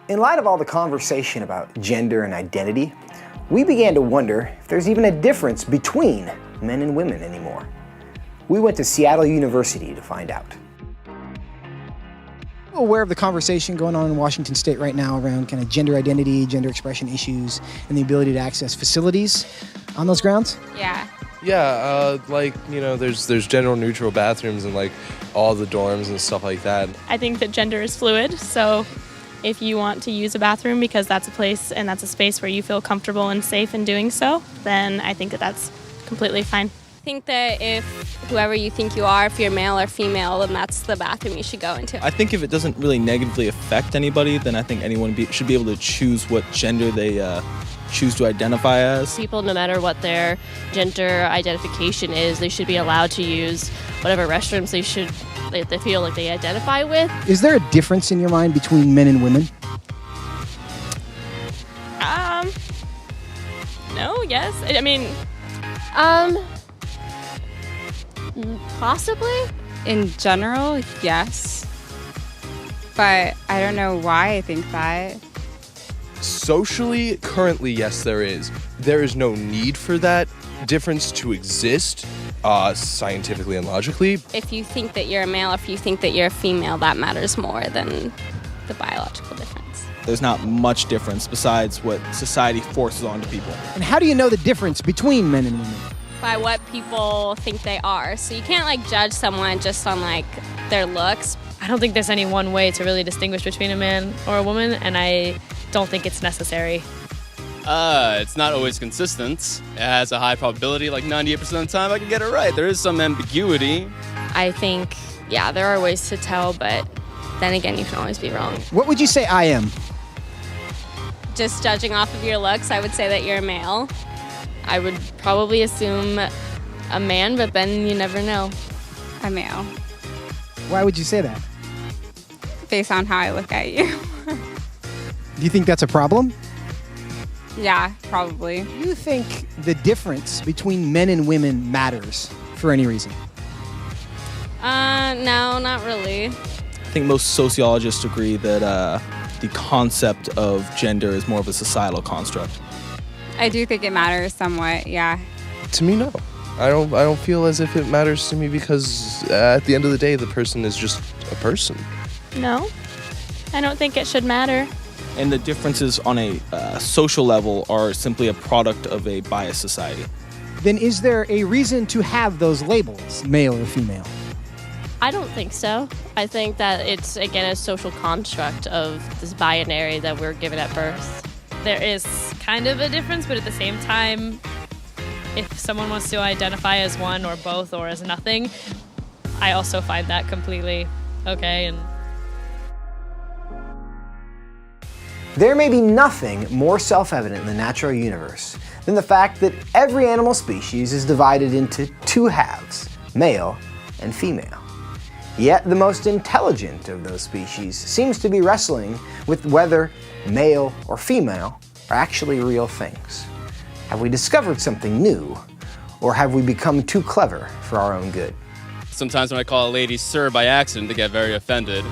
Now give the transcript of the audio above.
In light of all the conversation about gender and identity, we began to wonder if there's even a difference between men and women anymore. We went to Seattle University to find out. Aware of the conversation going on in Washington State right now around kind of gender identity, gender expression issues, and the ability to access facilities on those grounds? Yeah. Yeah, there's gender neutral bathrooms in like all the dorms and stuff like that. I think that gender is fluid, so if you want to use a bathroom because that's a place and that's a space where you feel comfortable and safe in doing so, then I think that that's completely fine. I think that if whoever you think you are, if you're male or female, then that's the bathroom you should go into. I think if it doesn't really negatively affect anybody, then I think anyone should be able to choose what gender they choose to identify as. People, no matter what their gender identification is, they should be allowed to use whatever restrooms they feel like they identify with. Is there a difference in your mind between men and women? No, yes. I mean, Possibly. In general, yes. But I don't know why I think that. Socially, currently, yes, there is. There is no need for that difference to exist, scientifically and logically. If you think that you're a male, if you think that you're a female, that matters more than the biological difference. There's not much difference besides what society forces onto people. And how do you know the difference between men and women? By what people think they are. So you can't judge someone just on their looks. I don't think there's any one way to really distinguish between a man or a woman, and I don't think it's necessary. It's not always consistent. It has a high probability, 98% of the time I can get it right. There is some ambiguity. I think, yeah, there are ways to tell, but then again, you can always be wrong. What would you say I am? Just judging off of your looks, I would say that you're a male. I would probably assume a man, but then you never know. A male. Why would you say that? Based on how I look at you. Do you think that's a problem? Yeah, probably. Do you think the difference between men and women matters for any reason? No, not really. I think most sociologists agree that the concept of gender is more of a societal construct. I do think it matters somewhat, yeah. To me, no. I don't feel as if it matters to me because at the end of the day, the person is just a person. No, I don't think it should matter. And the differences on a social level are simply a product of a biased society. Then is there a reason to have those labels, male or female? I don't think so. I think that it's, again, a social construct of this binary that we're given at birth. There is kind of a difference, but at the same time, if someone wants to identify as one or both or as nothing, I also find that completely okay. And There may be nothing more self-evident in the natural universe than the fact that every animal species is divided into two halves, male and female. Yet the most intelligent of those species seems to be wrestling with whether male or female are actually real things. Have we discovered something new, or have we become too clever for our own good? Sometimes when I call a lady sir by accident, they get very offended.